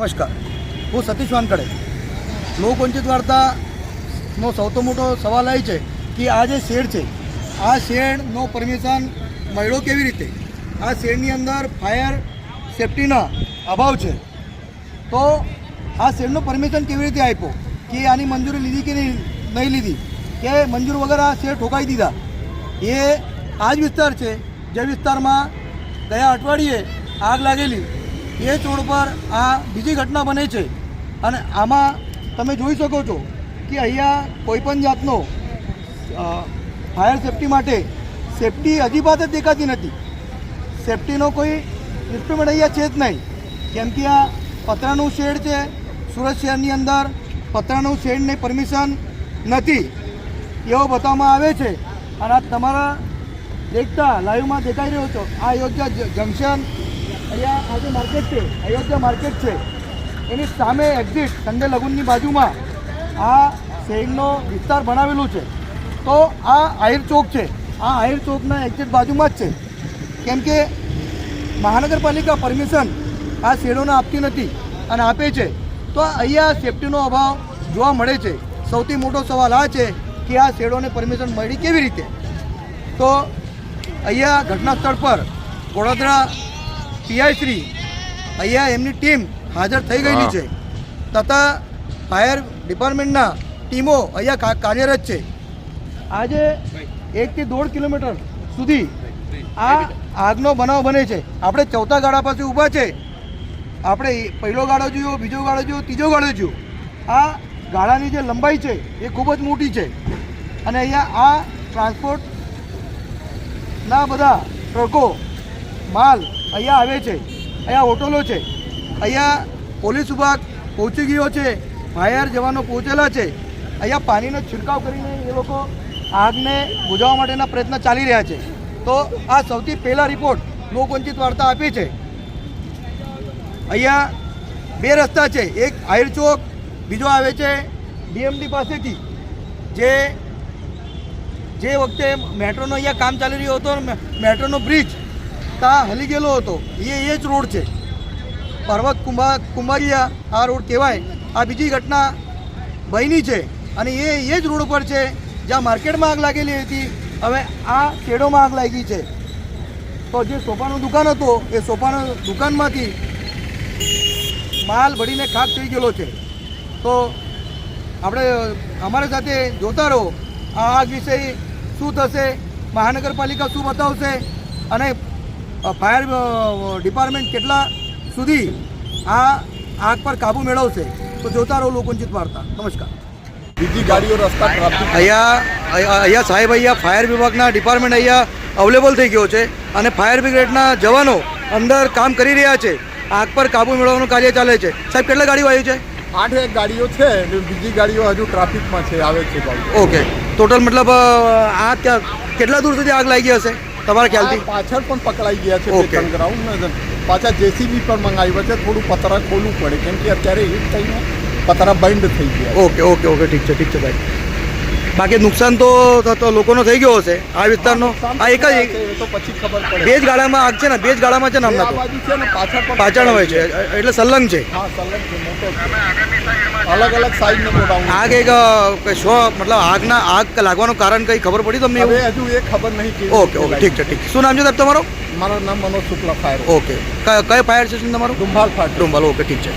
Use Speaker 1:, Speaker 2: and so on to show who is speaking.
Speaker 1: નમસ્કાર, હું સતીશ વાનખડે. લોકવંચિત વાર્તાનો સૌથી મોટો સવાલ એ છે કે આ જે શેડ છે, આ શેડનો પરમિશન મળ્યો કેવી રીતે? આ શેડની અંદર ફાયર સેફટીના અભાવ છે, તો આ શેડનો પરમિશન કેવી રીતે આપ્યો? કે આની મંજૂરી લીધી કે નહીં લીધી, કે મંજૂર વગર આ શેડ ઠોકાઈ દીધા? એ આ જ વિસ્તાર છે જે વિસ્તારમાં ગયા અઠવાડિયે આગ લાગેલી, એ ચોડ પર આ બીજી ઘટના બને છે. અને આમાં તમે જોઈ શકો છો કે અહીંયા કોઈપણ જાતનો ફાયર સેફટી માટે સેફટી હજી વાત જ દેખાતી નથી. સેફટીનો કોઈ ઇન્સ્ટ્રુમેન્ટ અહીંયા છે જ નહીં, કેમ કે આ પતરાનું શેડ છે. સુરત શહેરની અંદર પતરાનું શેડની પરમિશન નથી એવો બતાવવામાં આવે છે. અને આ તમારા દેખતા લાઈવમાં દેખાઈ રહ્યો છો, આ અયોધ્યા જંકશન, અહીંયા આ જે માર્કેટ છે, અયોધ્યા માર્કેટ છે, એની સામે એક્ઝિટ સંડે લગુનની બાજુમાં આ શેડનો વિસ્તાર બનાવેલું છે. તો આ આહિર ચોક છે, આ આહિર ચોકના એક્ઝિટ બાજુમાં જ છે, કેમ કે મહાનગરપાલિકા પરમિશન આ શેડોને આપતી નથી અને આપે છે, તો અહીંયા સેફટીનો અભાવ જોવા મળે છે. સૌથી મોટો સવાલ આ છે કે આ શેડોને પરમિશન મળી કેવી રીતે? તો અહીંયા ઘટના સ્થળ પર વડોદરા પીઆઈ શ્રી, અહીંયા એમની ટીમ હાજર થઈ ગયેલી છે, તથા ફાયર ડિપાર્ટમેન્ટના ટીમો અહીંયા કાર્યરત છે. આજે 1 થી 1.5 કિલોમીટર સુધી આ આગનો બનાવ બને છે. આપણે ચોથા ગાળા પાસે ઊભા છે. આપણે પહેલો ગાળો જોયો, બીજો ગાળો જોયો, ત્રીજો ગાળો જોયો. આ ગાળાની જે લંબાઈ છે એ ખૂબ જ મોટી છે. અને અહીંયા આ ટ્રાન્સપોર્ટના બધા ટ્રકો માલ અહીંયા આવે છે, અહીંયા હોટલો છે, અહીંયા પોલીસ વિભાગ પહોંચી ગયો છે, ફાયર જવાનો પહોંચેલા છે. અહીંયા પાણીનો છિડકાવ કરીને એ લોકો આગને બુઝાવવા માટેના પ્રયત્ન ચાલી રહ્યા છે. તો આ સૌથી પહેલા રિપોર્ટ લોકવંચિત વાર્તા આપી છે. અહીંયા 2 રસ્તા છે, એક આહિર ચોક, બીજો આવે છે ડીએમડી પાસેથી. જે વખતે મેટ્રોનો અહીંયા કામ ચાલી રહ્યો હતો, મેટ્રોનો બ્રિજ ત્યાં હલી ગયેલો હતો, એ જ રોડ છે, પર્વત કુંભારિયા આ રોડ કહેવાય. આ બીજી ઘટના બની છે અને એ જ રોડ પર છે જ્યાં માર્કેટમાં આગ લાગેલી હતી. હવે આ શેડોમાં આગ લાગી છે. તો જે સોફાનું દુકાન હતો, એ સોફાના દુકાનમાંથી માલ બળીને ખાક થઈ ગયેલો છે. તો આપણે અમારી સાથે જોતા રહો, આ આગ વિશે શું થશે, મહાનગરપાલિકા શું બતાવશે અને ફાયર ડિપાર્ટમેન્ટ કેટલા સુધી આ આગ પર કાબૂ મેળવશે. તો જોતા રહો લોકવંચિત વાર્તા. નમસ્કાર.
Speaker 2: બીજી ગાડીઓ રસ્તા ટ્રાફિક
Speaker 1: અહીંયા સાહેબ, અહીંયા ફાયર વિભાગના ડિપાર્ટમેન્ટ અહીંયા અવેલેબલ થઈ ગયો છે અને ફાયર બ્રિગેડના જવાનો અંદર કામ કરી રહ્યા છે. આગ પર કાબૂ મેળવવાનું કાર્ય ચાલે છે. સાહેબ, કેટલા ગાડીઓ આવી છે?
Speaker 2: 8 ગાડીઓ છે, બીજી ગાડીઓ હજુ ટ્રાફિકમાં છે, આવે છે ગાડીઓ.
Speaker 1: ઓકે, ટોટલ મતલબ આ કેટલા દૂર સુધી આગ લાગી હશે તમારા ખ્યાલથી?
Speaker 2: પાછળ પણ પકડાઈ ગયા છે
Speaker 1: ઓકે.
Speaker 2: ગ્રાઉન્ડ પાછા જેસીબી પણ મંગાવ્યા છે. થોડું પતરા ખોલવું પડે, કેમ કે અત્યારે હીટ થઈને પતરા બંધ થઈ ગયા.
Speaker 1: ઓકે ઓકે ઓકે, ઠીક છે ભાઈ. બાકી નુકસાન તો લોકોનો થઈ ગયો હશે આ વિસ્તારનો. આ એક જ
Speaker 2: તો પછી ખબર પડે.
Speaker 1: 2 જ ગાળામાં આગ છે ને, 2 જ ગાળામાં છે ને હમણાં
Speaker 2: આ બાજુ છે ને,
Speaker 1: પાછળ હોય છે, એટલે સલંગ છે.
Speaker 2: હા, સલંગ છે, મોટો છે. અલગ અલગ સાઈઝનો ગોડાઉન.
Speaker 1: આગ એક મતલબ આગ લાગવાનું કારણ કઈ ખબર પડી તમને?
Speaker 2: હવે હજુ એ ખબર નહીં કે.
Speaker 1: ઓકે ઓકે, ઠીક છે. શું નામ છે સાહેબ તમારો?
Speaker 2: મારું નામ મનોજ શુક્લા, ફાયર.
Speaker 1: ઓકે, કઈ ફાયર સ્ટેશન તમારું?
Speaker 2: ડુંભાલ ફાયર.
Speaker 1: ડુંભાલ. ઓકે, ઠીક છે.